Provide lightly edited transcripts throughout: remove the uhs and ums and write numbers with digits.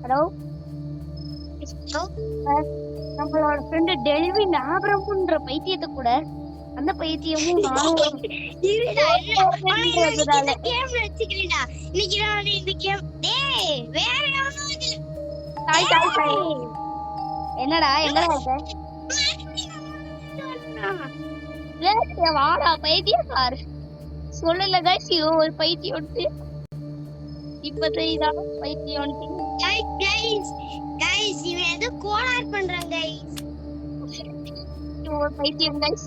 Hello. நம்மளோட friend Delvin ஆபரம்ன்ற பைத்தியத்தை கூட அந்த பைத்தியமும் நானும் என்னடா எங்கடா இருக்க வாடா பைத்தியம் சார் சொல்லல கைஸ் ஒரு பைத்தியம் இப்பதான் பைத்தியம் கைஸ் இவன் ஏதோ கோளாறு பண்றான் கைஸ் ஒரு பைத்தியம் கைஸ்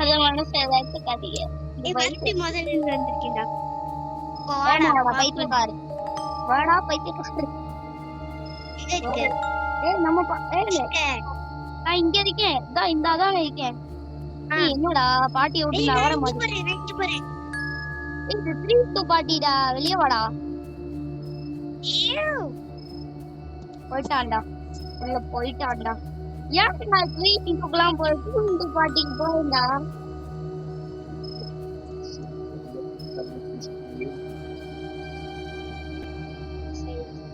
அத மனசு ஏதாச்சும் கதிங்க மறுபடி முதல்ல இருந்து வந்திருக்கேன்டா வாடா பைத்தியக்கார வாடா பைத்தியக்கார ஏய் நம்ம நான் இங்க இருக்கேன் இந்தாதான் இருக்கேன் என்னடா பாட்டி விட்டு நான் வர மாட்டேன் இது 3-2 பாட்டிடா வெளியே வாடா போயிட்டான்டா உள்ள போயிட்டான்டா ஏன் நான் 3-2க்குலாம் போய் 2 பாட்டிக்கு போயிருந்தா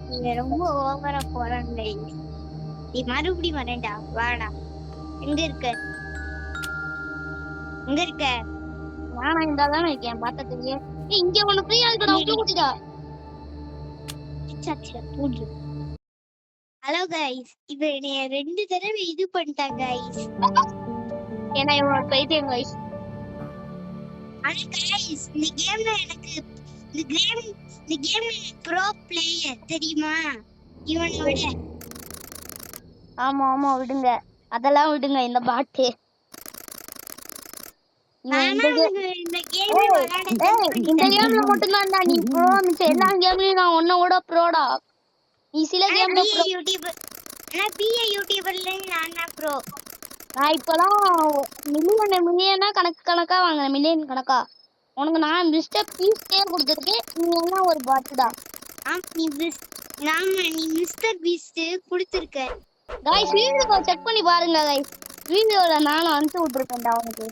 நீங்க ரொம்ப ஓவரா போறாங்க நீ மறுபடியும் வரேன்டா வாடா எங்க இருக்க நானா இந்தாதான் இருக்கேன் பார்த்ததுலயே இங்க ஒண்ணு ஃப்ரீயா இருக்குடா உள்ள குடிடா ஹலோ கைஸ் இப்ப என்னைய 2 தடவை இது பண்ணிட்டாங்க கைஸ் ஏன்னா இவனோட பைத்தியம் கைஸ் ஆனா கைஸ் இந்த கேம்ல எனக்கு இந்த கேம் ப்ரோ பிளேயர் தெரியுமா இவனை விட ஆமா விடுங்க அதெல்லாம் விடுங்க இந்த பாட்டு இந்த கேம்ல மட்டும்தான்டா நீ ப்ரோ மிச்ச எல்லா கேம்லயும் நான் ஒன்ன கூட ப்ரோடா நீ சில கேம்ல யூடியூபர் நான் பிஏ யூடியூபர்ல நான் ப்ரோ நான் இப்பலாம் மில்லியனா கணக்கா வாங்குறேன் மில்லியன் கணக்கா உனக்கு நான் மிஸ்டர் பீஸ் பேர் கொடுத்துருக்கேன் நீ எல்லாம் ஒரு பாட்டுடா நீ மிஸ்டர் பீஸ்ட் கொடுத்துருக்க गाइस வீடியோ செக் பண்ணி பாருங்க गाइस வீடியோல நானும் அனுப்பி விட்டுருக்கேன்டா உனக்கு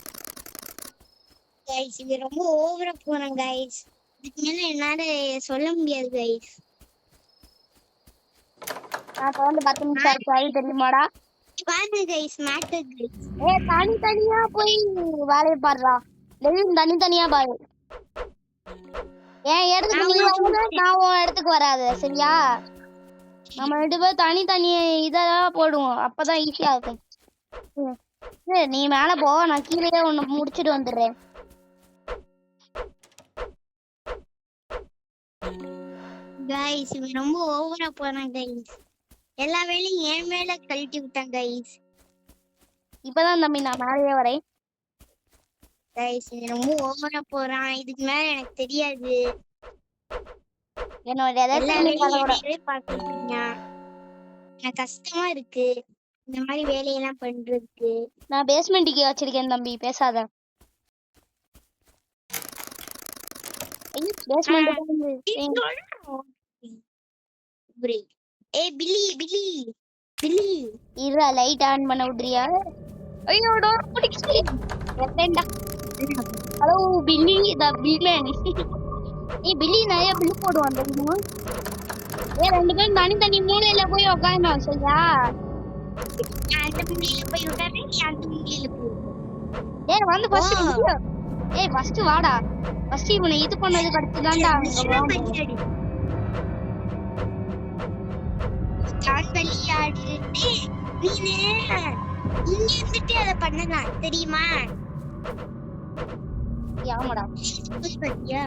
गाइस இது ரொம்ப ஓவரா போறேன் गाइस இதுக்கு மேல என்னால சொல்ல முடியாது गाइस நான் வந்து 10 நிமிஷம் ஆச்சு தெரியுமாடா பாருங்க गाइस மேட்டர் गाइस தனியா போய் வேலைய பாருடா டெய்லி தனியா பாரு ஏன் இடத்துக்கு நீ வந்து நான் உன் இடத்துக்கு வராது சரியா நம்ம 2 பேரும் தனி இதெல்லாம் போடுவோம் அப்பதான் ஈஸியா இருக்கும் நீ மேல போ நான் கீழே ஒண்ணு முடிச்சிட்டு வந்துடுறேன் गाइस இவன் ரொம்ப ஓவரா போறான் गाइस எல்லா வேலையும் என் மேல கழட்டி விட்டான் गाइस இப்பதான் தம்பி நான் மேலே வரேன் गाइस இவன் ரொம்ப ஓவரா போறான் இதுக்கு மேல எனக்கு தெரியாது என்னோட எனக்கு கஷ்டமா இருக்கு இந்த மாதிரி வேலையெல்லாம் பண்றதுக்கு நான் பேஸ்மெண்ட்டுக்கு வச்சிருக்கேன் தம்பி பேசாத இருடா லைட் ஆன் பண்ண விடுறியா ஐயோ டோர் பிடிச்சி ஹலோ பில்லி த பில்மேன் ஏய் பில்லி நிறைய பில்லு போடுவான் தெரியுமா 2 பேரும் தனி மூலையில போய் உட்கார்ந்தோம் சரியா அந்த மூலையில போய் உட்கார்ந்து நீ அந்த மூலையில போ வந்து ஃபர்ஸ்ட் வாடா ஃபர்ஸ்ட் இவனை இது பண்ணதுக்கு அடுத்து தான்டா விளையாடு நீ இங்க இருந்துட்டு அதை பண்ணலாம் தெரியுமா ஆமாடா பாத்தியா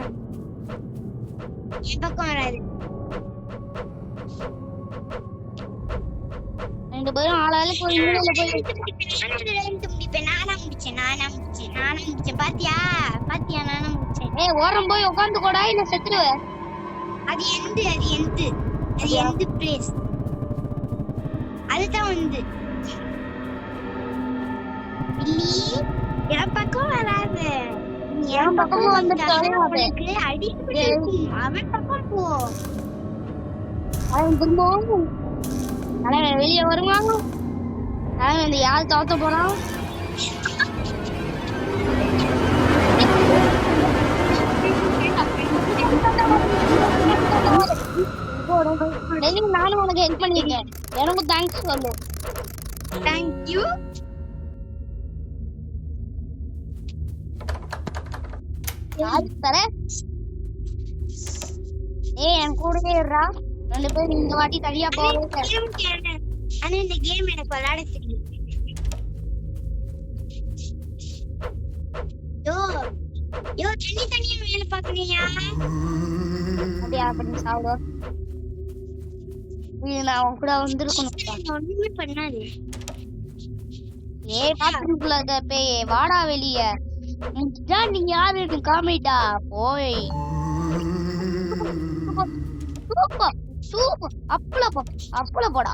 என் பக்கம் வராது 2 பேரும் ஆளால போய் மூலையில போய் நானா முடிச்சேன் பாத்தியா நானா முடிச்சேன் ஓரம் போய் உட்கார்ந்து கோடா இல்ல செத்துருவே அது எந்த பிளேஸ் அதுதான் வந்து பில்லி என் பக்கம் வராது என் பக்கம் வந்துட்டு அடிப்படி இருக்கும் அவன் பக்கம் போ அவன் திரும்பவும் வெளியே வருவாங்க இந்த யார் தோத்த போறான் நானும் உனக்கு ஹெல்ப் பண்ணிருக்கேன். எனக்கும் தேங்க்ஸ் சொல்லு. Thank you. தர என் கூடவே இருடா. 2 பேரும் இந்த வாட்டி தனியா போறோம். ஆனா இந்த கேம் எனக்கு விளையாட தெரியும். யோ தனியா வேலை பாக்குறியா? அப்படியா பண்ணி சாப்பிடு. நான் அவன் கூட வந்திருக்கணும். ஒண்ணுமே பண்ணாது. பாத்ரூம்ல இருக்க பேய் வாடா வெளிய. நீ யாரு காமிட்டா போய் சூப்பர் அப்பள போடா.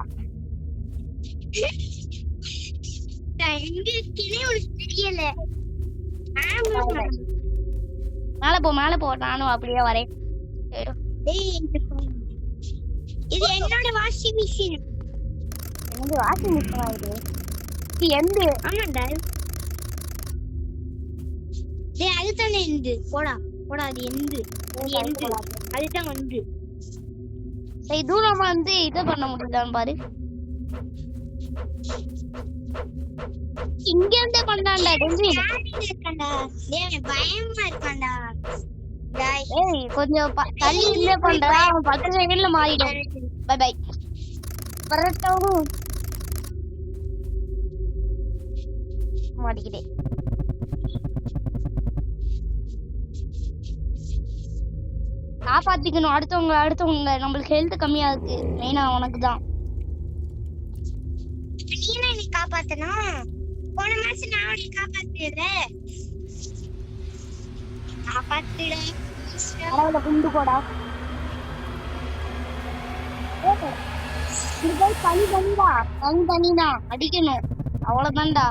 தெரியல. மேல போ நானும் அப்படியே வரேன். இது என்னோட வாஷிங் மிஷின். வாஷிங் மிஷின் ஆகுது. எந்த ஆமாண்டா. அதுதானே எந்து போடா அது எந்து அதுதான் வந்து தூரமா வந்து இதை பண்ண முடியுதான்னு பாரு. இங்க இருந்தே பண்ணாண்டா. பயமா இருக்காண்டா. கொஞ்சம் தள்ளி இருந்தே பண்றா. அவன் 10 செகண்ட்ல மாறிடும். Bye bye. வரட்டும். மாட்டிக்கிட்டே காப்பாத்திக்கணும். அடுத்தவங்க நம்மளுக்கு ஹெல்த் கம்மியா இருக்கு. மெயினா உனக்கு தான். நீனா நீ காப்பாத்தணும். போன மாசம் நான் உன்னை காப்பாத்தியல. பரவாயில்ல குண்டு போடா. தனிதான் அடிக்கணும். அவ்வளவுதான்டா.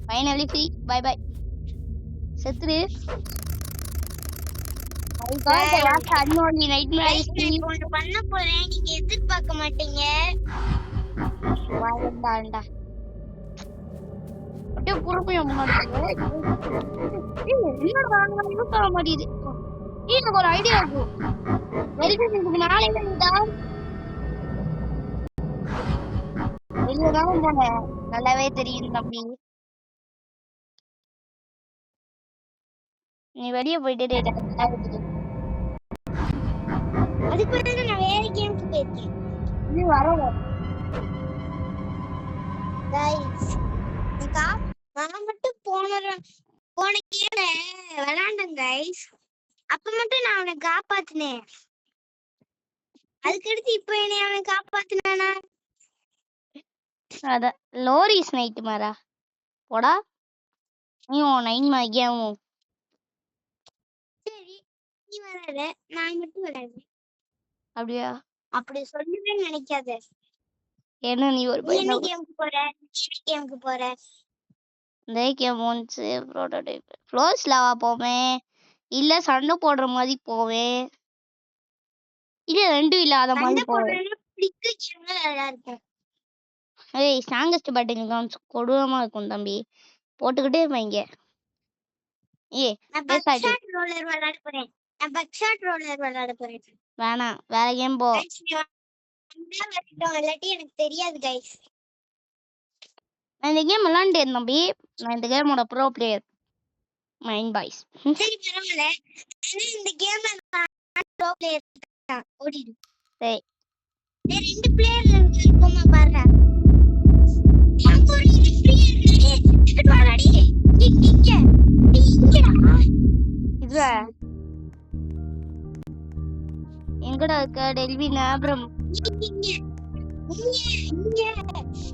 Finally free. Bye bye. செத்துரு. பண்ண போறேன். நீங்க எதிர்பார்க்க மாட்டீங்க. ஒரு ஐடியா இருக்கும். வெளியதான் போனேன். நல்லாவே தெரியும் தம்பி. நீ வெளிய போயிட்டே அதுக்கு பிறகு நான் வேற கேமுக்கு போயிருக்கேன். நீ வரல गाइस. நான் மட்டும் போன கேம்ல விளையாண்டேன் गाइस. அப்ப மட்டும் நான் அவனை காப்பாத்தினேன். அதுக்கடுத்து இப்ப என்ன அவனை காப்பாத்தினானா? அத லோரிஸ் நைட் மாரா போடா. நீ 9 மகியாவும். சரி நீ வராத, நான் மட்டும் விளையாடுறேன். அப்படியா? அப்படி சொல்லுவேன்னு நினைக்காத. என்ன நீ ஒரு கேமுக்கு போற? இந்த கேம் ஒன்ஸ் ப்ரோட்டோடைப் ஃப்ளோஸ் லாவா போவேன். இல்ல சண்டை போடுற மாதிரி போவேன். இல்ல ரெண்டும் இல்லாத மாதிரி போவேன். ஏய் ஸ்ட்ராங்கஸ்ட் பேட்டில் கிரவுண்ட்ஸ் கொடூரமா இருக்கும் தம்பி. போட்டுக்கிட்டே இருப்பாங்க. நான் பக்ஷாட் ரோலர் விளையாட போறேன். வேணாம் வேற கேம் போ. எனக்கு தெரியாது गाइस. நான் இந்த கேம் விளையாண்டேன் தம்பி. நான் இந்த கேமோட ப்ரோ பிளேயர். Mind boys. சரி பரவாயில்ல. இந்த கேம்ல நான் ப்ரோ பிளேயர் தான். ஓடிடு. சரி. ரெண்டு பிளேயர்ல இருக்குமா பாருடா. நான் ஒரு பிளேயர். வாடாடி. இங்கடா. இது எங்கடா இருக்க டெல்வின் ஆப்ரம்?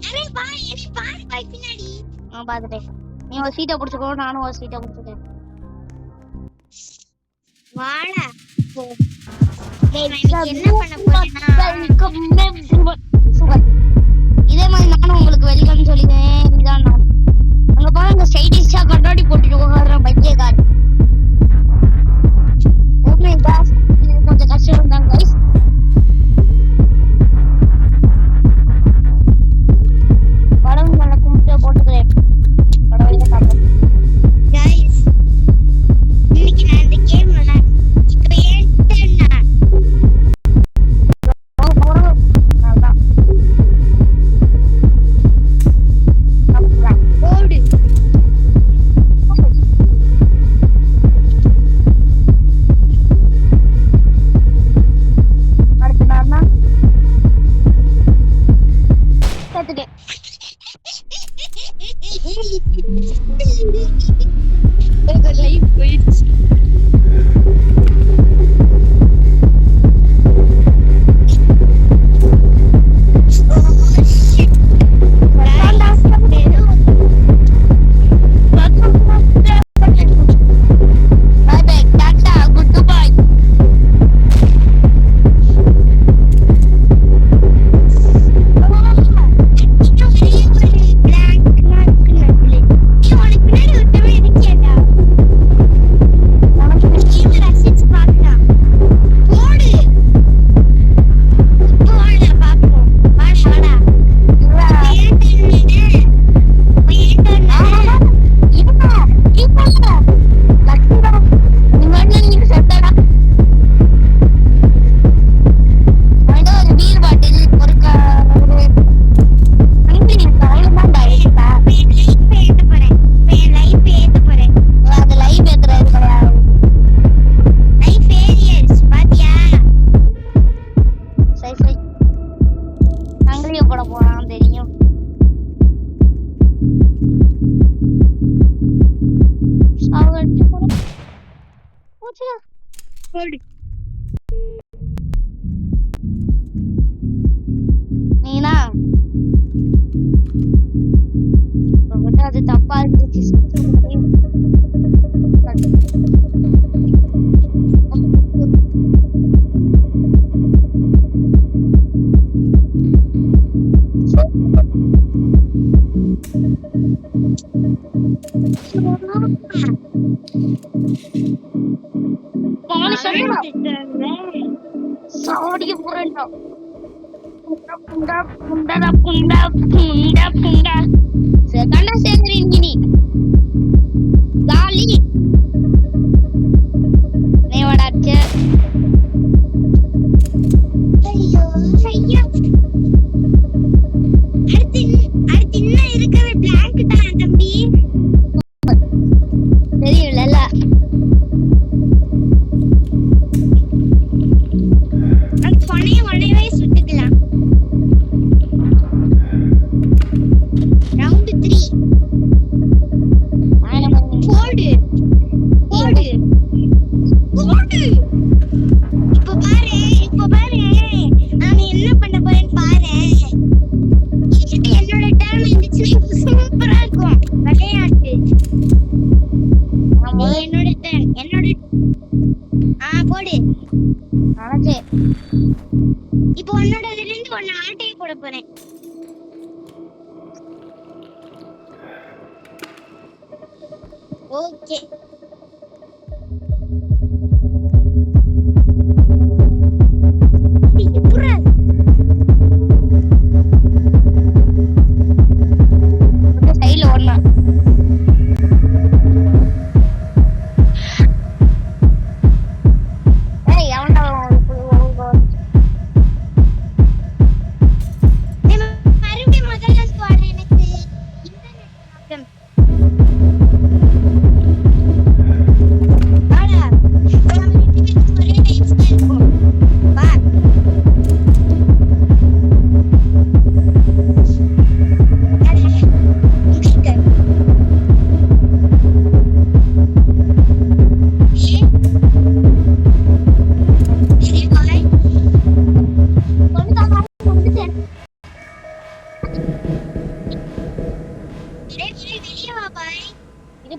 அரே பாய் என்னை பாய் பின்னாடி. நான் பாத்துட்டேன். நீ ஒரு சீட்டை புடிச்சுக்கோ, நானும் ஒரு சீட்டை புடிச்சுட்டேன். வாடா. என்ன பண்ண போறேன்னா இதே மாதிரி நானும் உங்களுக்கு வெல்கம் சொல்லிட்டேன். இதான் நான் அங்க பாருங்க சைடிஷா கண்ணாடி போட்டுட்டு உட்கார்ற பைத்தியக்கார். இது கொஞ்சம் கஷ்டம் தான் गाइस. படம் நல்லா கும்பிட்டு போட்டுக்கிறேன். படம் பார்ப்போம் गाइस. இன்னைக்கு நான் இந்த கேம் விளையாடுறேன். இப்போ ஏன்டா ஓடிக்க போறேன்டா. புண்டா புண்டா புண்டா புண்டா புண்டா செகண்டா சேகரின் கிடி காலி நேவடாச்சே. ஐயோ ஐயோ அடுத்து இன்னும் இருக்கிற பிளாங்க் தான் தம்பி. தெரியல அது உடனே சுட்டுக்கலாம். ரவுண்ட் 3 போடு போடு போடு. இப்ப பாரு நான் என்ன பண்ண போறேன்னு பாரு. என்னோட டர்ன் இருந்துச்சுன்னா சூப்பரா இருக்கும் விளையாட்டு. என்னோட டர்ன் போடு. இப்போ உன்னோடதுல இருந்து ஒன்னு ஆட்டையை போட போறேன். ஓகே சைடுல ஓடனா மறுபடியும் முதல்ல இருந்து வாடா. எனக்கு இன்டர்நெட்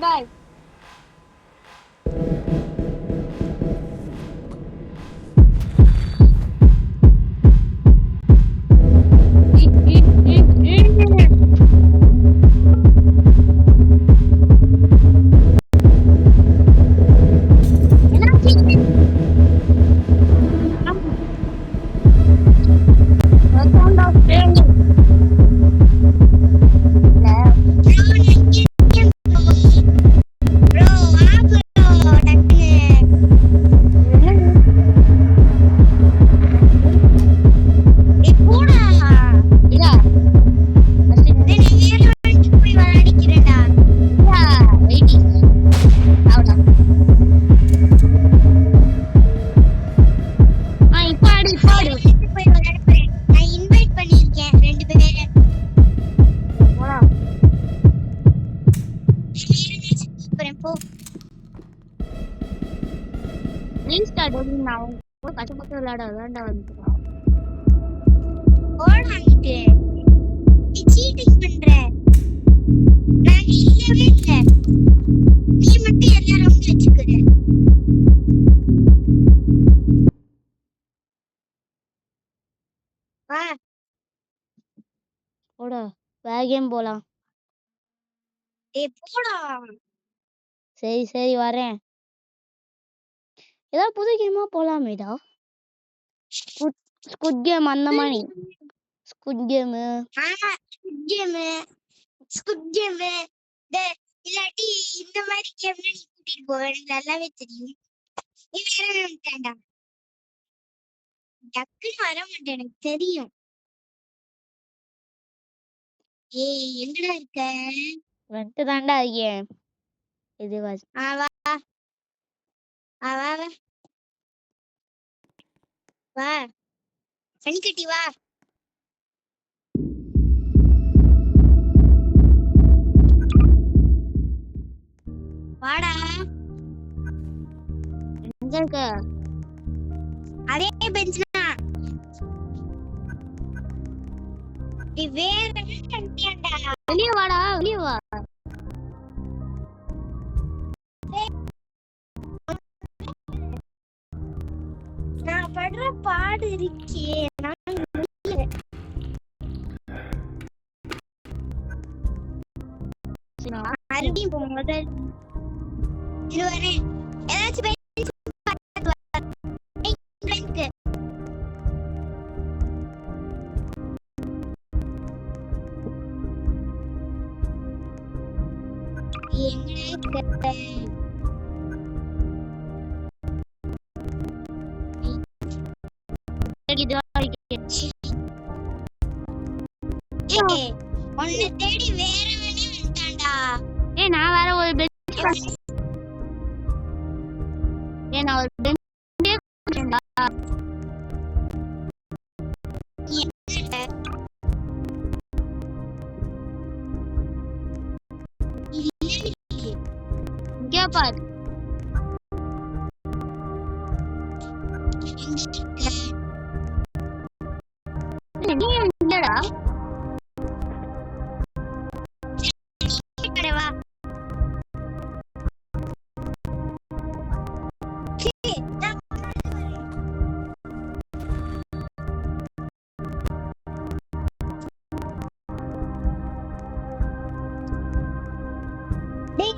பாய். கஷ்டப்பட்டு விளையாட வேண்டா வந்து ஓடான்ட்டு நீ சீட்டிங் பண்ற. நான் இல்லவே இல்ல. நீ மட்டும் எல்லா ரவுண்ட் வச்சுக்கிற. வா போடா வேகம் போலாம். போடா. சரி வரேன். ஏதாவது புது கேமா போலாமேடா. ஸ்குட் கேம் அந்த மாதிரி. ஸ்குட் கேம் இல்லாட்டி இந்த மாதிரி கேம்ல நீ கூட்டிட்டு போவ. எனக்கு நல்லாவே தெரியும். நீ வேற வேண்டாம்டா. டக்குன்னு வர மாட்டேன் எனக்கு தெரியும். ஏய் எங்கடா இருக்க? வந்துட்டு தாண்டா இருக்கேன். இது வா வா வா வா சனிக்கட்டி வா. வாடா. எங்க இருக்க? அதே பெஞ்ச்னா நீ வேற கண்டியாண்டா. வெளிய வாடா வெளிய வா. நான் படுற பாடு இருக்கே. மறுபடியும் போ முதல் இது வரேன். ஏதாச்சும் எங்கடா உன்னை தேடி வேறவனே வந்துட்டான்டா. நான் வேற ஒரு பெஞ்ச் நான் ஒரு பெஞ்ச் இங்க பாரு. நீ எங்கடா? வா.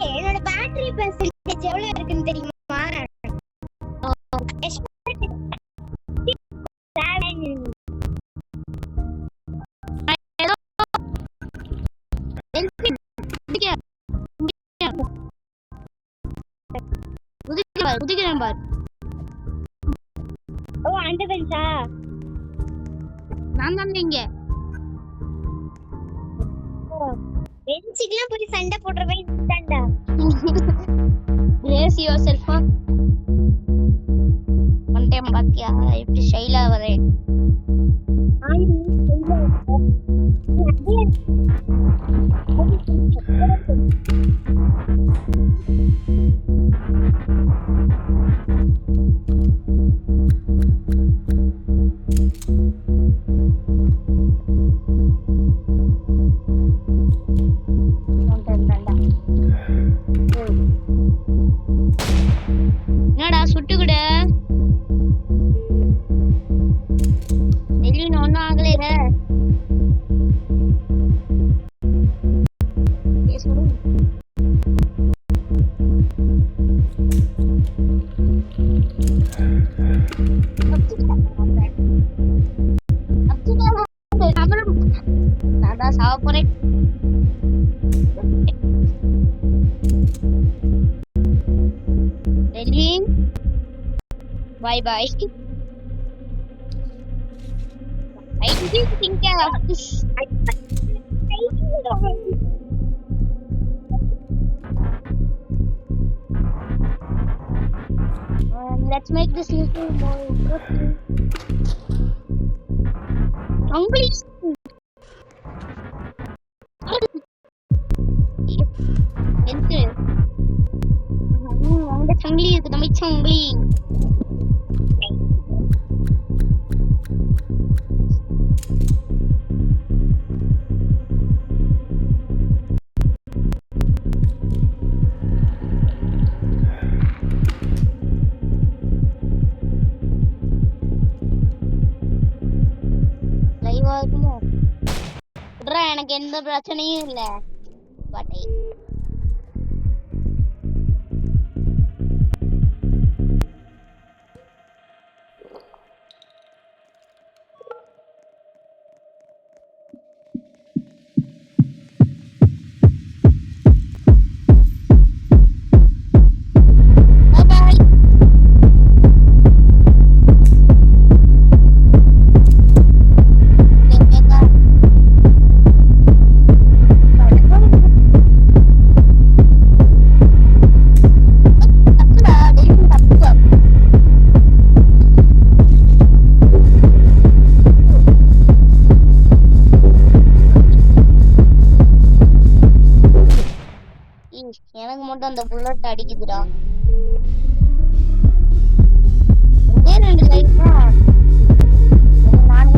என்னோட பேட்டரி பெர்சன்டேஜ் எவ்வளவு இருக்குன்னு தெரியுமா? குதிக்கிறேன் பாரு. ஓ அந்த பெஞ்சா? நான் தான் இங்க பெஞ்சுக்குலாம் போய் சண்டை போடுறவே இதுதான்டா. brace yourself. ஒன் டைம் பாத்தியா எப்படி ஷைலா வரேன். என்னடா சுட்டுக்கிட நெல்லின்னு ஒன்னும் ஆகலையே. நான் சாவ போறேன். Bye bye. I didn't think of this. Let's make this little more interesting. Please. Enter. அந்த சங்கிலி இருக்கு நம்ம சங்கிலி. எனக்கு எந்த பிரச்சனையும் இல்ல. பட் எனக்கு மட்டும் அந்த புல்லட் அடிக்குதுடா. ரெண்டு லைட் தான் நானே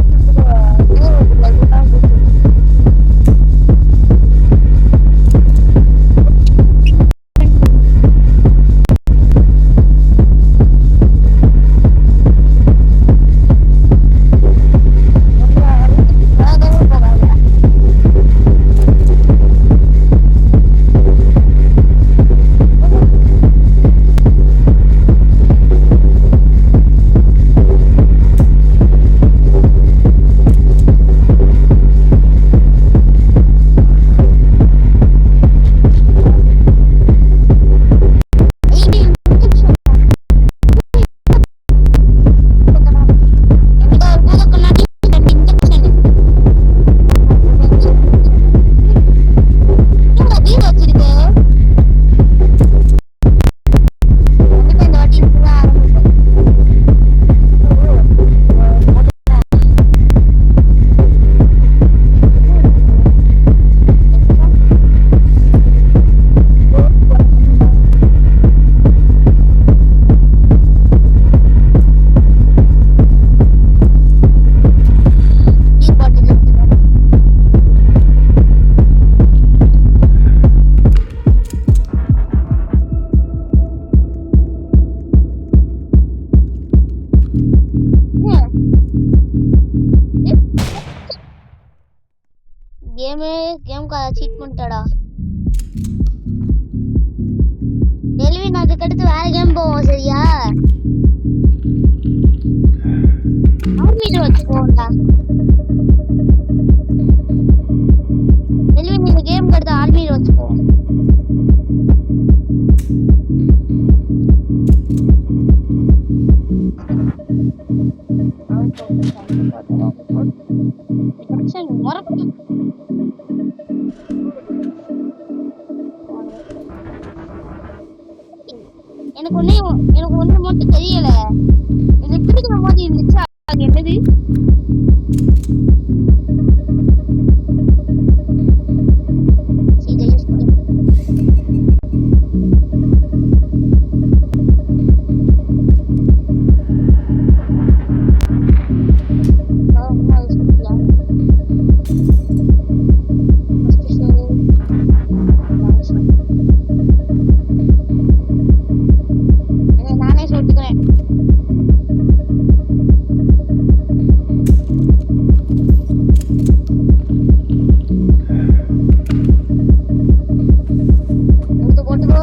கேம் சீட் பண்ணிட்டடா. டெல்வின் அதுக்கு அடுத்து வேற கேம் போவோம் சரியா? ஆர்மில வச்சு போவோம்டா. டெல்வின் இந்த கேம் அடுத்து ஆர்மில வச்சு போவோம். எனக்கு ஒண்ணு மட்டும் தெரியல. இது பிடிக்கிற மாதிரி இருந்துச்சு. அது என்னது? நானே சொல்லிக்கிறேன். போட்டுக்கோ.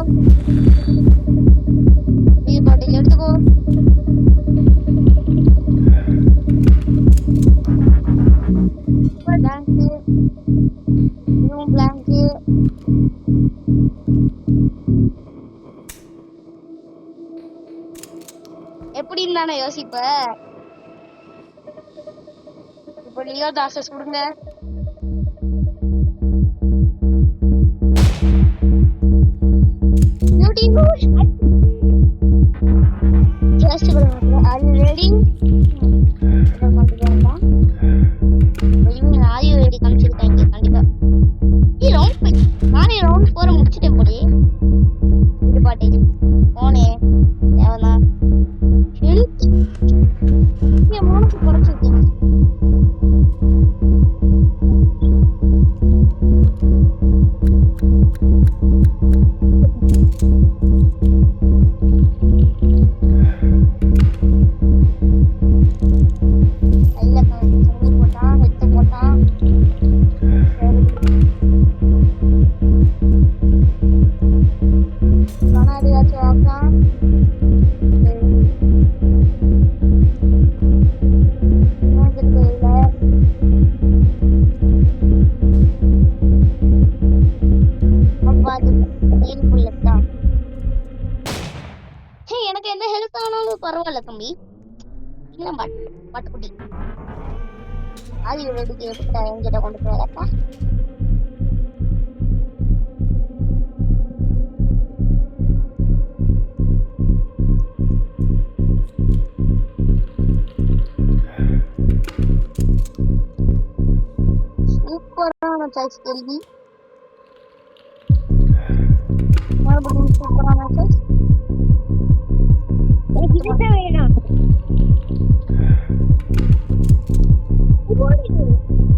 நீ பாட்டில் எடுத்துக்கோ. எப்படின்னு தானே யோசிப்ப. இப்ப லியோ தாசஸ் கொடுங்க. எனக்கு எந்த ஹெல்ப் ஆனாலும் பரவாயில்ல தம்பி. இல்ல பட்டுக்குட்டி அது வேடிக்கை எப்படி என்கிட்ட கொண்டு போறப்பா. சூப்பரான சாய்ஸ் கேள்வி. மறுபடியும் சூப்பரான சாய்ஸ். வேணும்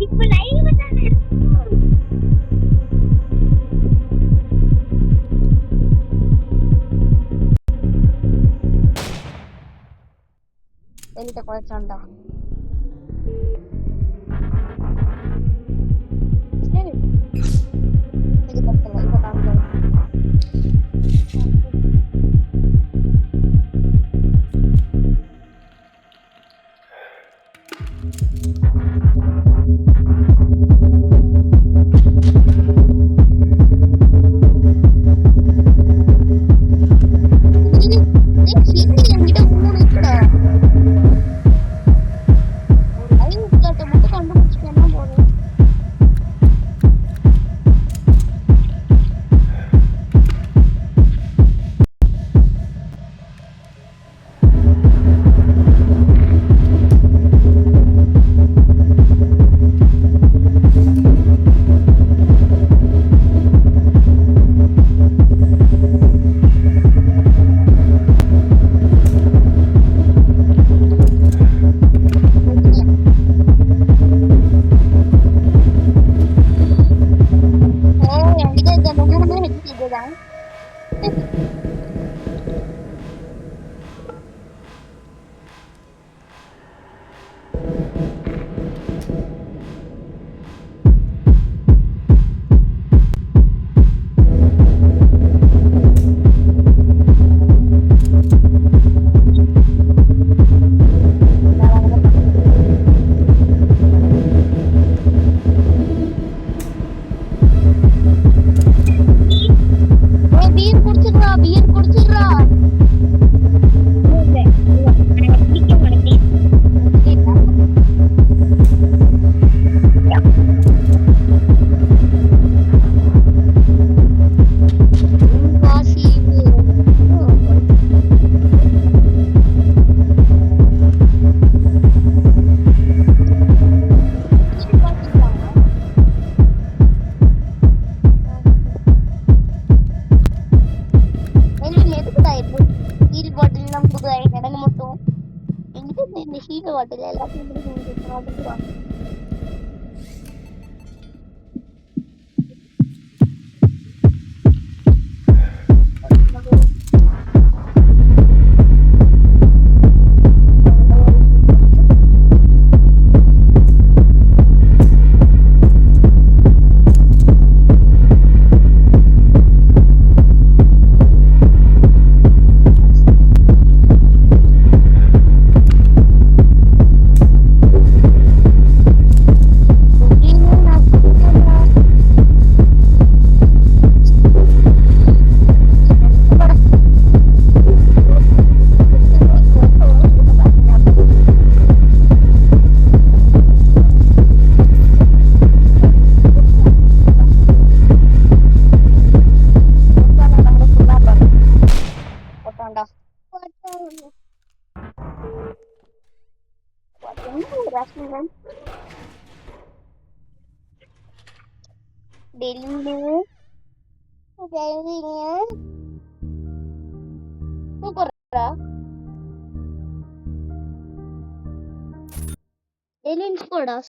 இப்ப லைவ் தானே என்கிட்ட குறைச்சாண்டா. சரி இது பத்தல இப்ப தாங்க.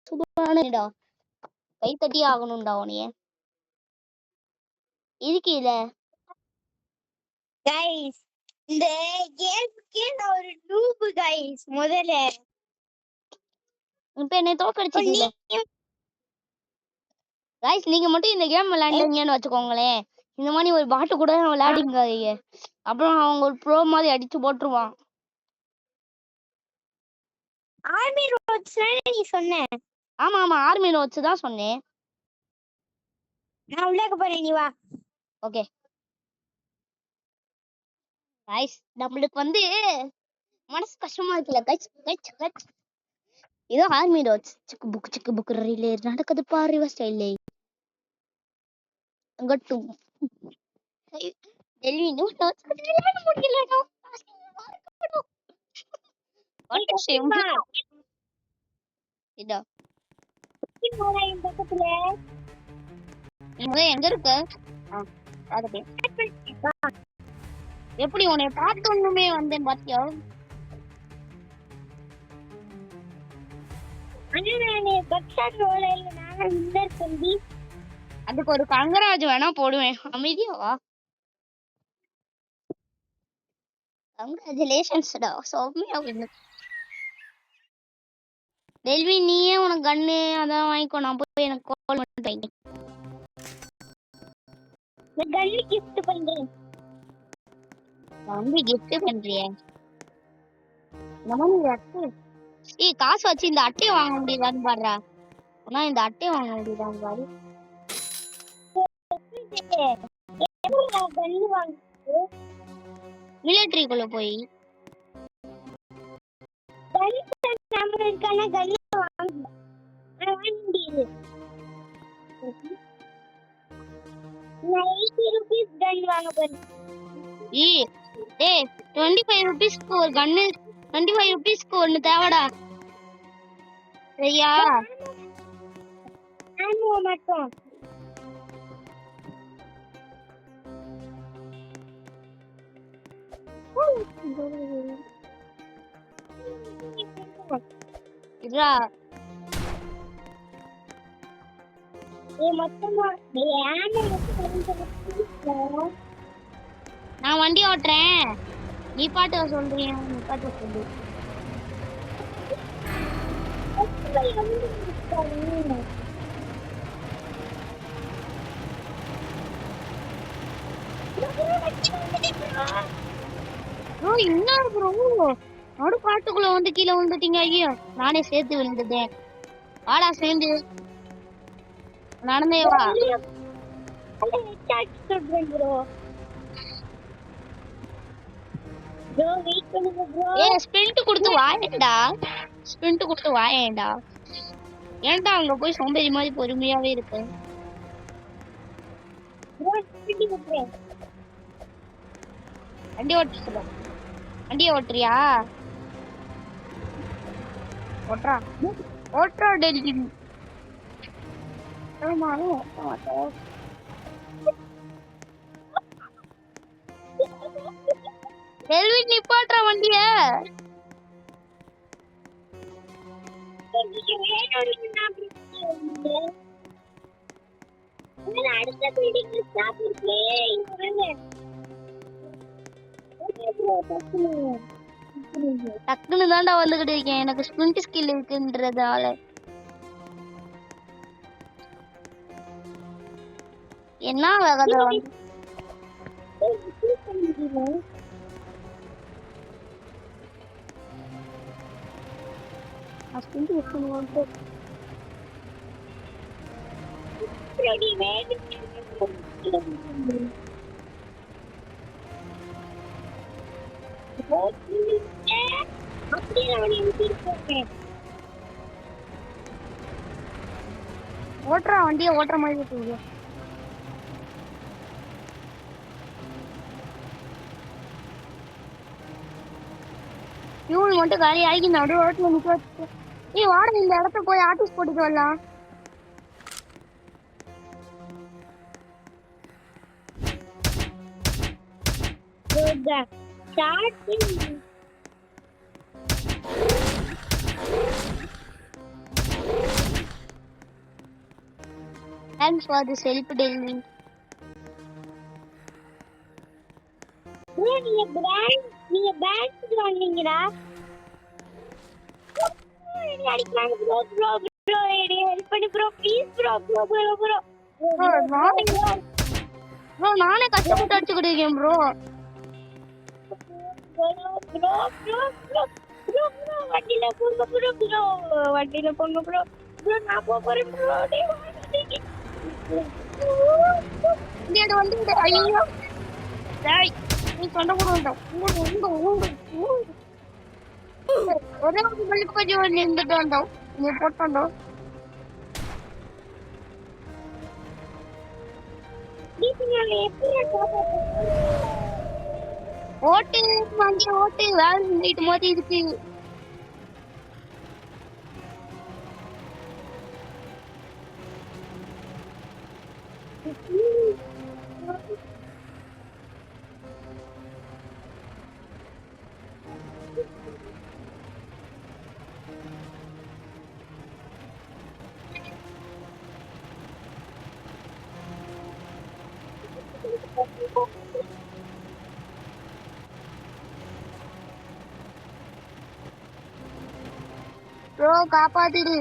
சூப்பரானடா கை தட்டி ஆகணும்டா உனைய இருக்கீல கைஸ் இந்த கேம்க்கு நான் ஒரு நூபு கைஸ் முதல்ல இப்ப என்னை தோக்கடிச்சிட்டீங்க கைஸ் நீங்க மட்டும் இந்த கேம் விளையாண்டீங்கன்னு வச்சுக்கோங்களேன் இந்த மாதிரி ஒரு பாட்டு கூட விளையாடிங்க அப்புறம் அவங்க ஒரு ப்ரோ மாதிரி அடிச்சு போட்டுருவான் ஆர்மி ரோட்ஸ் நீ சொன்ன ஆமா ஆமா ஆர்மி ரோட்ஸ் தான் சொன்னேன் நான் உள்ளக்க போறேன் நீ வா ஓகே கைஸ் நம்மளுக்கு வந்து மனசு கஷ்டமா இருக்குல்ல கைஸ் கைஸ் கைஸ் இது ஆர்மி ரோட்ஸ் சிக்கு புக்கு ரீலே நடக்குது பாரு ஸ்டைல்லே கட்டு டெல்லி நோ ரோட்ஸ் விளையாட முடியலடா இதா பக்கத்துல எங்க இருக்க எப்படி உன்னை பார்த்தோன்னுமே வந்தேன் பாத்தியா அதுக்கு ஒரு கங்கராஜ் வேணா போடுவேன் அமைதியாவா கங்க்ராச்சுலேஷன்ஸ்டா சௌமியா டெல்வி நீயே உனக்கு கண்ணு அதான் வாங்கிக்கோ நான் போய் எனக்கு கால் பண்ணிட்டு கண்ணு கிஃப்ட் பண்றேன் வந்து கிஃப்ட் பண்றியே ஏய் காசு வச்சு இந்த அட்டையை வாங்க முடியுதான்னு பாடுறா ஆனா இந்த அட்டையை வாங்க முடியுதான்னு பாரு மிலிட்டரிக்குள்ள போய் ஏய் 25 ரூபீஸ்க்கு ஒரு கன்னு 25 ரூபீஸ்க்கு ஒன்னு தேவடா சரியா மட்டும் இதா நான் வண்டி ஓட்டுறேன் நீ பாட்டு சொல்றீங்க நீ பாட்டு சொல்லு ப்ரோ இன்னொரு ப்ரோ நடு காட்டுக்குள்ள வந்து கீழே விழுந்துட்டீங்க ஐயோ நானே சேர்த்து விழுந்துட்டேன் வாடா சேர்ந்து நடந்தே வா ஸ்பிரிண்ட் கொடுத்து வாயேண்டா ஸ்பிரிண்ட் கொடுத்து வாயேண்டா ஏன்டா அங்க போய் சோம்பேறி மாதிரி பொறுமையாவே இருக்கு வண்டி ஓட்டு சொல்ல வண்டியை ஓட்டுறியா ஓட்டுறா ஓட்டுறா டெல்லி நிப்பாட்டுற வண்டிய நீங்க வேணும்னா அப்படி சொல்லுங்க. இல்ல, அடுத்த பில்டிங்ல ஸ்டாப் இருக்கே. இங்க வாங்க. டக்குன்னு தான்டா வந்துகிட்டு இருக்கேன், எனக்கு ஸ்பிரிண்ட் ஸ்கில் இருக்குன்றதால. என்ன வேகத்துல வந்து sprint use பண்ணுவோம். ரெடி வேணும். அப்படியே அவனை எழுதிருக்கேன். ஓட்டுறா வண்டியை ஓட்டுற மாதிரி இருக்குது. ஃபியூல் மட்டும் காலி ஆகி நடு ரோட்ல நிக்க வச்சு. ஏய் வாடகை இந்த இடத்த போய் ஆர்டிஸ்ட் போட்டுட்டு வரலாம். Thanks for the help, Delhi. நீங்க பேங்க் வாங்குனீங்கடா. அடிக்கலாம் ப்ரோ ப்ரோ ப்ரோ ஹெல்ப் பண்ணு bro please bro bro bro bro bro நானே கஷ்டப்பட்டு அடிச்சுக்கிட்டு இருக்கேன் bro. Bro bro bro bro bro வண்டியில போங்க ப்ரோ ப்ரோ வண்டியில போங்க ப்ரோ ப்ரோ நான் போறேன் ப்ரோ டேய் வந்து ஐயோ டேய் நீ சொந்த கூட உண்டா ஒரே ஒரு மல்லிக்கு கொஞ்சம் நின்றுட்டு வந்தோம். நீ போட்டோம் ஓட்டு வண்டி ஓட்டு வேலை நின்றுட்டு மோதி இருக்கு. ப்ரோ காப்பாத்திடு.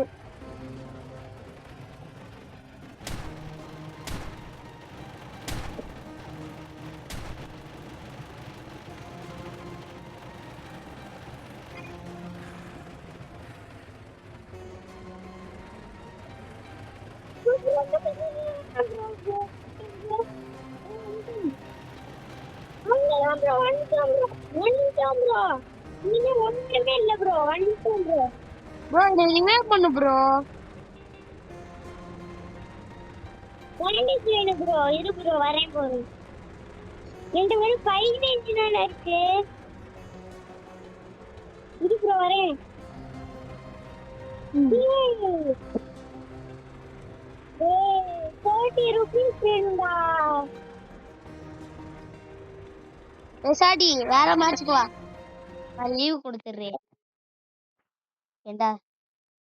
ப்ரோ இதை ரிவைவ் பண்ணு ப்ரோ. ப்ரோ இரு ப்ரோ வரேன் ப்ரோ. ரெண்டு பேரும் 15 இருக்கு. இரு ப்ரோ வரேன். 30 rupees வேணும்டா. எசாடி வேற மேட்ச்க்கு வா, நான் லீவ் கொடுத்துறேன். ஏண்டா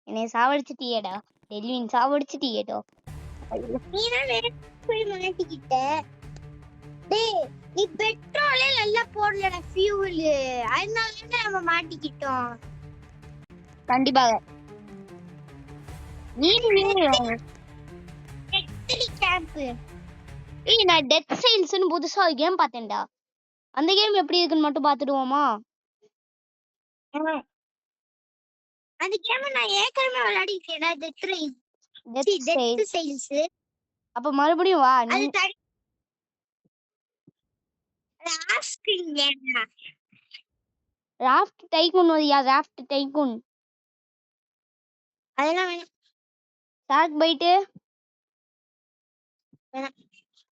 என்னைய சாவடிச்சிட்டியேடா, டெல்லின் சாவடிச்சிட்டியேடா. நீதான் வேற போய் மாட்டிக்கிட்ட. டேய் நீ பெட்ரோலே நல்லா போடலடா ஃபியூல், அதனால தான் நம்ம மாட்டிக்கிட்டோம். கண்டிப்பாக நீ கேம்ப். ஏய் நான் டெத் சைல்ஸ்னு புதுசா ஒரு கேம் பார்த்தேன்டா. அந்த கேம் எப்படி இருக்குன்னு மட்டும் பார்த்துடுவோமா? அந்த கேம் நான் ஏற்கனவே விளையாடிட்டேன்டா. Death childs. அப்ப மறுபடியும் வா. அது ராஃப்டிங் கேம்டா. ராஃப்ட் டைகூன் வரியா? ராஃப்ட் டைகூன் அதெல்லாம் வேணாம். ஷார்க் பைட்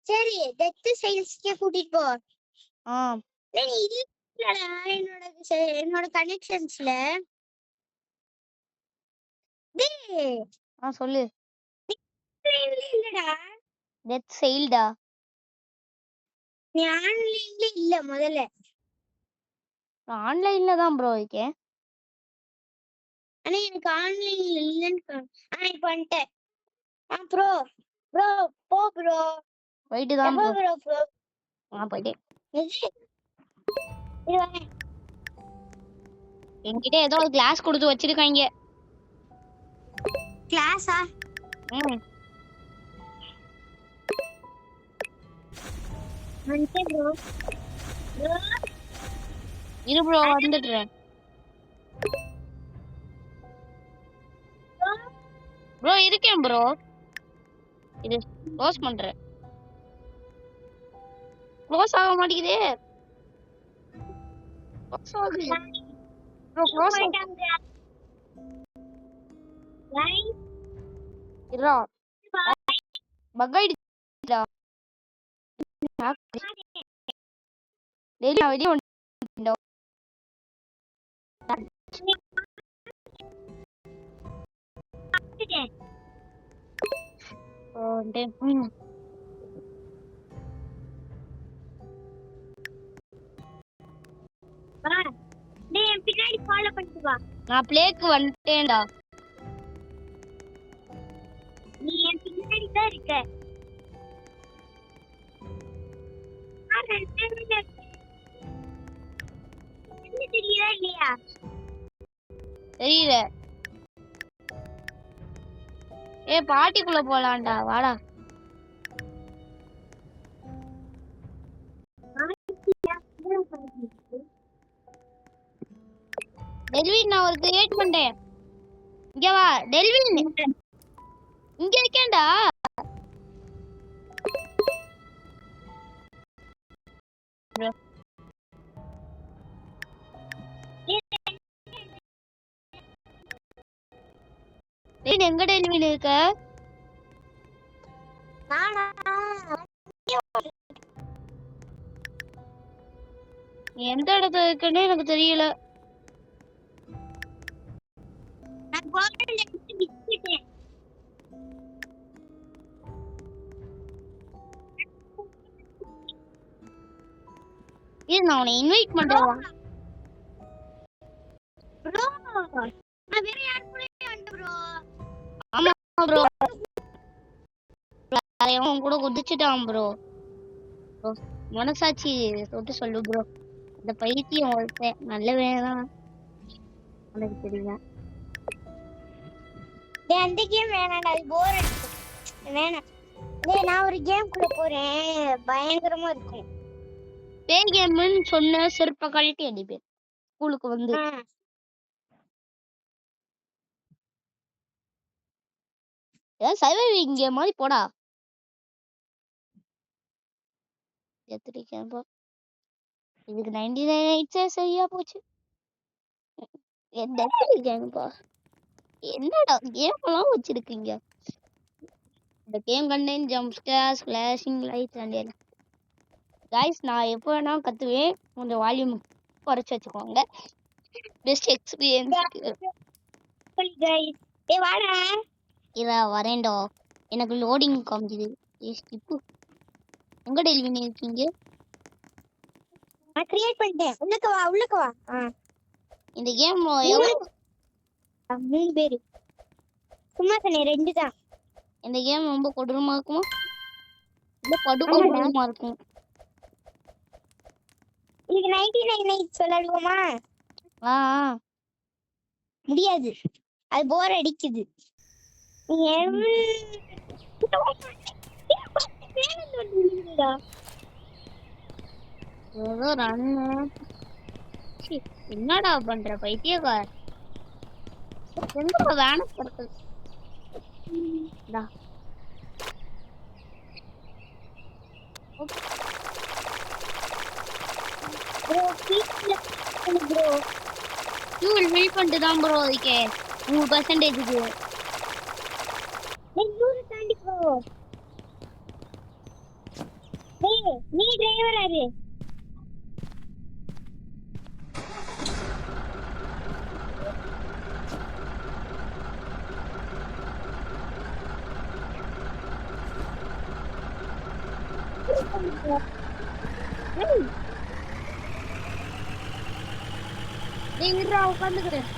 சரி டெத் சைல்ஸ்க்கே கூட்டிட்டு போ. ஆ இல்லடா என்னோட கனெக்ஷன்ஸ்ல சொல்லு. இல்லடா டெத் சைல்டா? நீ ஆன்லைன்ல இல்ல முதல்ல. ஆன்லைன்ல தான் ப்ரோ இருக்கேன். ஆனா எனக்கு ஆன்லைன்ல இல்லன்னு இப்ப வந்துட்டேன். ப்ரோ ப்ரோ போ ப்ரோ. போயிட்டு தான் எப்போ ப்ரோ. ப்ரோ போயிட்டேன். இது வரேன். என்கிட்ட ஏதோ ஒரு கிளாஸ் கொடுத்து வச்சிருக்காங்க. கிளாஸா? வந்துட்டேன் ப்ரோ. ப்ரோ இரு ப்ரோ வந்துடுறேன். ப்ரோ இருக்கேன் ப்ரோ. இது க்ளோஸ் பண்றேன். க்ளோஸ் ஆக மாட்டேங்குதே. க்ளோஸ் ஆகுது ப்ரோ. க்ளோஸ் இருடா. பக் ஆயிடுச்சுடா. டேய் நான் வெளிய வந்துட்டேன். பின்னாடி ஃபாலோ பண்ணிட்டு வா. நான் ப்ளேக்கு வந்துட்டேன்டா. நீ என் பின்னாடி தான் இருக்க. தெரியுதா இல்லையா? தெரியல. பாட்டிக்குள்ள போலாம்டா வாடா. டெல்வின் நான் ஒரு கிரியேட் பண்ணிட்டேன். இங்க வா டெல்வின். இங்க இருக்கேன்டா. டேய் எங்க டெல்வின் இருக்க? எந்த இடத்துல இருக்குன்னு எனக்கு தெரியல. நான் உன்னை இன்வைட் பண்றேன். ப்ரோ நான் வேற யார் கூடயே வந்து ப்ரோ. ஆமா ப்ரோ. அவன் கூட குதிச்சிட்டான் ப்ரோ. மனசாட்சி தொட்டு சொல்லு ப்ரோ. இந்த பைத்தியம் ஒருத்தன் நல்ல வேணாம் எனக்கு தெரியல. அந்த கேம் வேணாம்டா, அது போர் அடிக்கும். வேணாம். நான் ஒரு கேம் குள்ள போறேன், பயங்கரமா இருக்கும். பேய் கேம்னு சொன்ன செருப்ப கழட்டி அடிப்பேன் ஸ்கூலுக்கு வந்து. ஏதாவது சர்வைவிங் கேம் மாதிரி போடா. எத்திரிக்கேன்பா. இதுக்கு 99 நைட்ஸே சரியா போச்சு. எத்திரிக்கேன்பா. என்னடா கேம் எல்லாம் வச்சிருக்கீங்க? இந்த game content jump scares flashing lights and guys நான் எப்போ வேணா கத்துவேன். கொஞ்சம் வால்யூம் குறைச்சு வச்சுக்கோங்க. Best experience. ஏய் வாடா. இதா வரேன்டா. எனக்கு லோடிங் காமிக்குது. ஸ்கிப். எங்க டெலிவரி இருக்கீங்க? நான் கிரியேட் பண்ணிட்டேன். உள்ளுக்கு வா. இந்த கேம் எவ்வளவு 3 பேர். சும்மா சொன்னே 2 தான். இந்த கேம் ரொம்ப கொடூரமா இருக்குமா? இல்ல கொடூரமா இருக்கும். இதுக்கு 99 நைட் சொல்லலாமா? முடியாது. அது போர் அடிக்குது. என்னடா பண்ற பைத்தியக்கார? எங்க வேண படுத்து. வெயிட் பண்ணிட்டு தான் ப்ரோ இருக்கேன். 3%க்கு நீ டிரைவர் ஆரு. நீ இருடா உட்காந்துக்கிறேன்.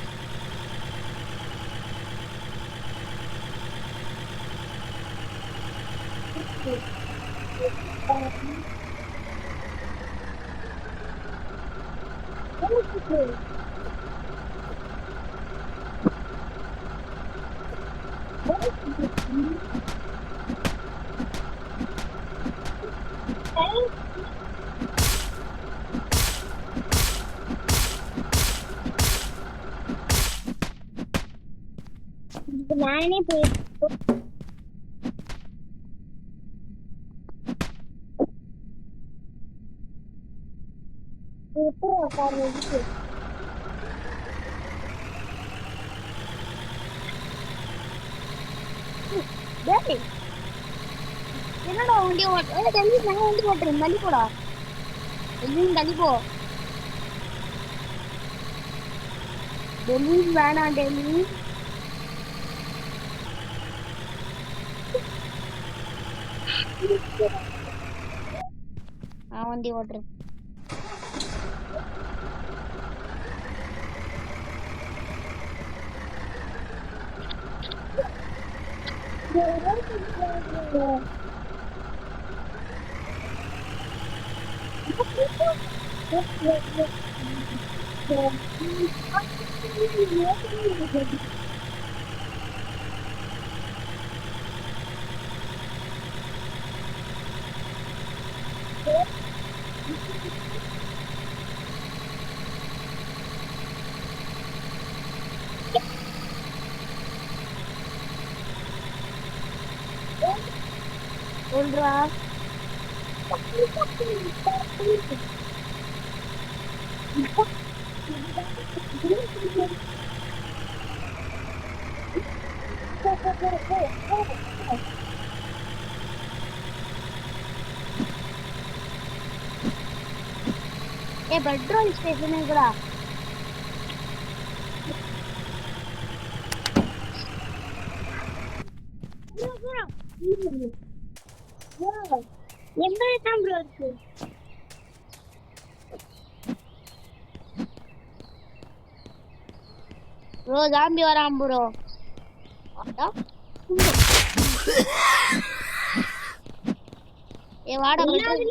நானே போய் என்னடா வண்டி ஓட்ட டெல்லி நான் வண்டி ஓட்டுறேன் தள்ளி போடா டெல்லியும் தள்ளி போ டெல்லி வேணாம் டெல்லி நான் வண்டி ஓட்டுறேன் சொல்றா ஏ பெட்ரோல் ஸ்டேஷன் இருக்குடா எங்கதான் ப்ரோ இருக்கு ப்ரோ ஜாம்பி வரான் ப்ரோ ஏ வாடா பெட்ரோல்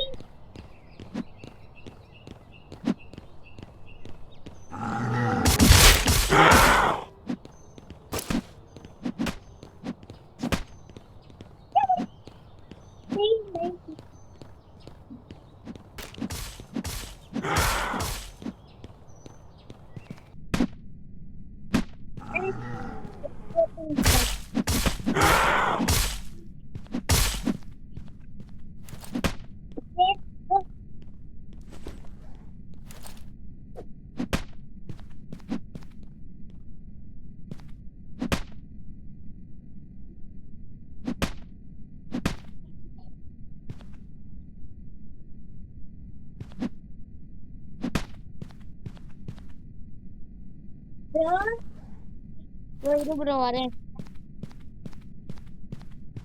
ப்ரோ இரு ப்ரோ வரேன்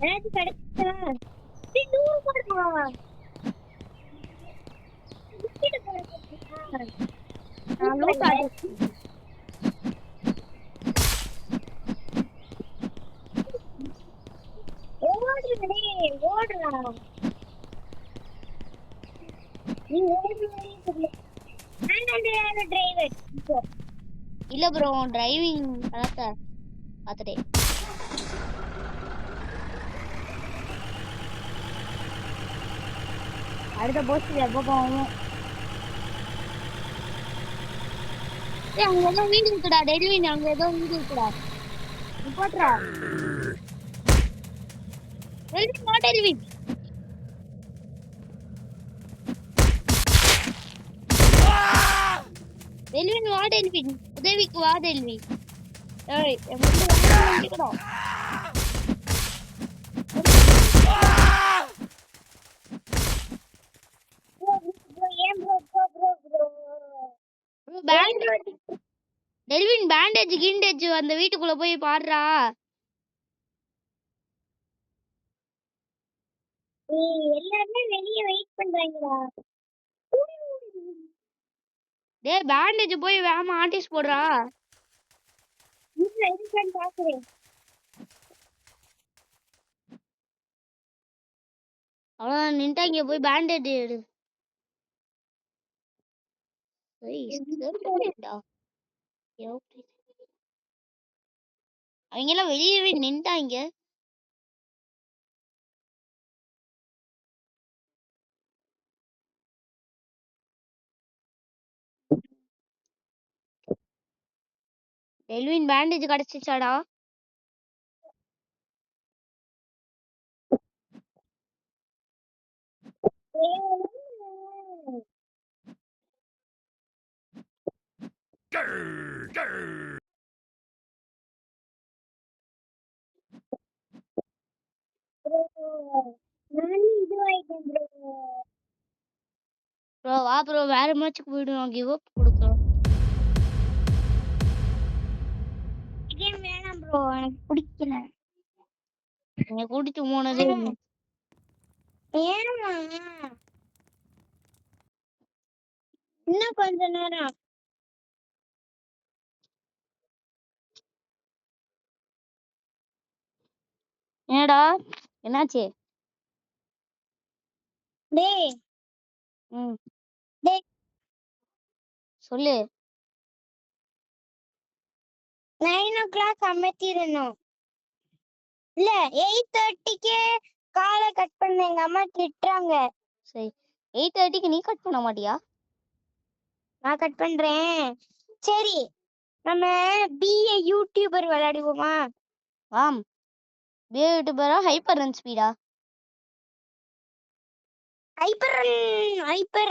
எனக்கு கிடைச்சா 100 போடுவா நான் லூட் ஆடி ஓடுறா நீ ஓடுறீங்க டிரைவர் இல்ல ப்ரோ டிரைவிங் கலத்த பாத்துட்டேன் அடுத்த போஸ்ட் எப்போ போவோம் ஏய் அங்க ஏதோ வீடு இருக்குடா டெலிவின் அங்க ஏதோ வீடு இருக்குடா நிப்பாட்றா டெலிவின் வா டெலிவின் டெலிவின் வா டெலிவின் உதவிக்கு வா டெலிவின் ஏய் என் முன்னாடி வந்துடா டெல்வின் பேண்டேஜ் கிண்டேஜ் அந்த வீட்டுக்குள்ள போய் பாடுறா எல்லாருமே வெளிய வெயிட் பண்றாங்கடா டேய் பேண்டேஜ் போய் வேகமா ஆர்டிஸ்ட் போடுறா இதுக்கு பாக்குறேன் அவ்வளவுதான் நின்ட்டாங்க, போய் பேண்டேட் எடு. அவங்க எல்லாம் வெளியவே நின்ட்டாங்க. டெல்வின் பேண்டேஜ் கிடைச்சிச்சாடா? ப்ரோ வா ப்ரோ, வேற மேட்சுக்கு போயிடுவோம். கிவ் அப் கொடுக்குறோம். வேணாம் ப்ரோ, எனக்கு பிடிக்கல. நீங்க கூட்டிட்டு போனதே ஏமா இன்னும் கொஞ்ச நேரம். என்னடா என்னாச்சு? டேய் ம் டேய் சொல்லு. 9 o'clock அமர்த்திடணும். இல்ல 8:30க்கே காலை கட் பண்ண எங்க அம்மா திட்டுறாங்க. சரி 8:30க்கு நீ கட் பண்ண மாட்டியா? நான் கட் பண்றேன். சரி நம்ம பிஏ யூடியூபர் விளையாடுவோமா? ஆம். யூடியூபரா ஹைப்பர் ரன் ஸ்பீடா? Hyper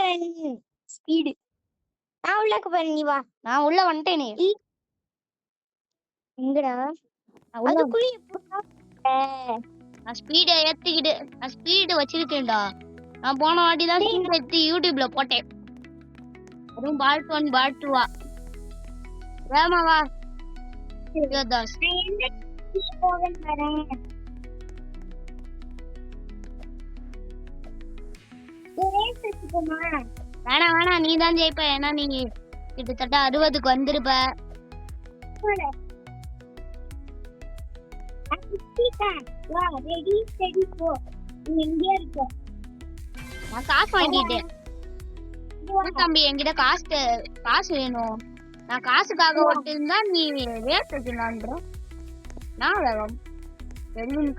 run speed. நான் உள்ளக்கு பாரு, நீ வா. நான் உள்ள வந்துட்டேனே. எங்கடா? அதுக்குள்ள எப்படா? நான் ஸ்பீடை ஏத்திக்கிட்டு, நான் ஸ்பீடு வச்சிருக்கேன்டா. நான் போன வாட்டி தான் ஸ்பீட் எடுத்து யூடியூப்ல போட்டேன். அதுவும் பார்ட் 1 பார்ட் 2 வேமா வா. தாஸ் நான் எந்த போவேன் வரேன். வேணாம் வேணாம், நீ தான் ஜெயிப்ப. ஏன்னா நீ கிட்டத்தட்ட 60க்கு வந்திருப்ப. நான் காசு வாங்கிட்டேன் தம்பி. என்கிட்ட காசு வேணும். நான் காசுக்காக ஓட்டிருந்தா நீ ரேட் வச்சுலான்ற. நான் வேகம்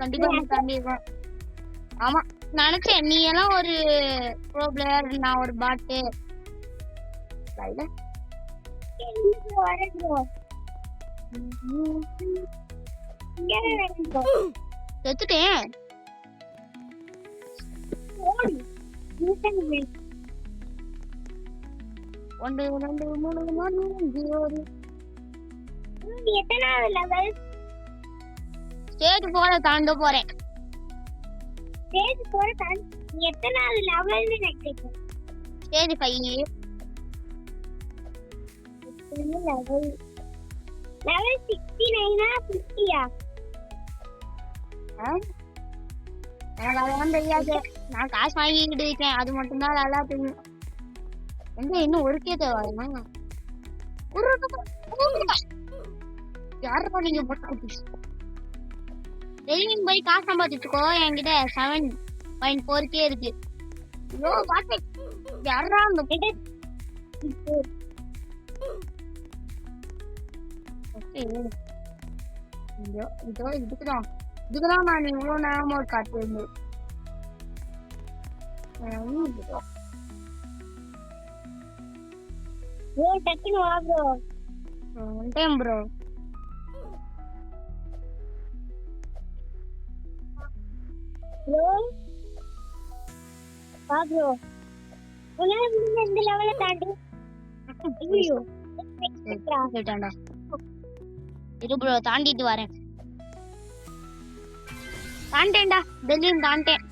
கண்டிப்பா தாண்டிடுவேன். ஆமா நினைச்சேன் நீ எல்லாம் ஒரு ப்ரோ பிளேயர், நான் ஒரு பாட்டு. செத்துட்டேன். ஒன்று 2 3 4 5 6. எத்தனாவது லெவல்? ஸ்டேஜ் போற தாண்ட போறேன். ஸ்டேஜ் போற தாண்டி எத்தனாவது லெவல்னு நினைக்கிறேன். ஸ்டேஜ் 5. லெவல் 69 50யா? எனக்கு அதெல்லாம் தெரியாது. நான் காசு வாங்கிக்கிட்டு இருக்கேன், அது மட்டும் தான் நல்லா தெரியும். இன்னும் ஒரு கேத்த வரமா? யாருப்பா நீங்க போட்டு டெலிவிங் போய் காசு சம்பாதிச்சுக்கோ. என்கிட்ட 7.4K இருக்கு. ஐயோ பாத்து யாரா அந்த இதுக்குதான் நான் இவ்வளவு நேரமா காட்டு. ப்ரோ டக்குனு வா ப்ரோ. வந்துட்டேன் ப்ரோ. ப்ரோ வா ப்ரோ. உன்னால முடிஞ்ச இந்த லெவலை தாண்டி. ஐயோ கேட்டாண்டா. இரு ப்ரோ தாண்டிட்டு வரேன். தாண்டேன்டா, டெல்லியும் தாண்டேன்.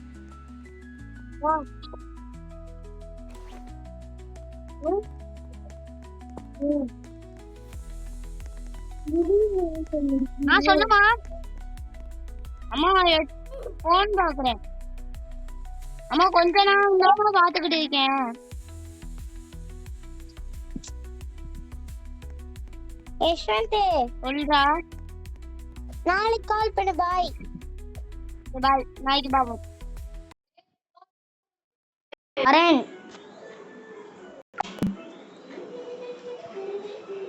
வா. நான் சொன்னமா அம்மா போன் பாக்குறேன். அம்மா கொஞ்ச நேரம் பாத்துக்கிட்டு இருக்கேன். யஷ்வந்த் சொல்றா. நாளைக்கு கால் பண்ணு. பாய் பாய். நாளைக்கு பாப்போம். வரேன்.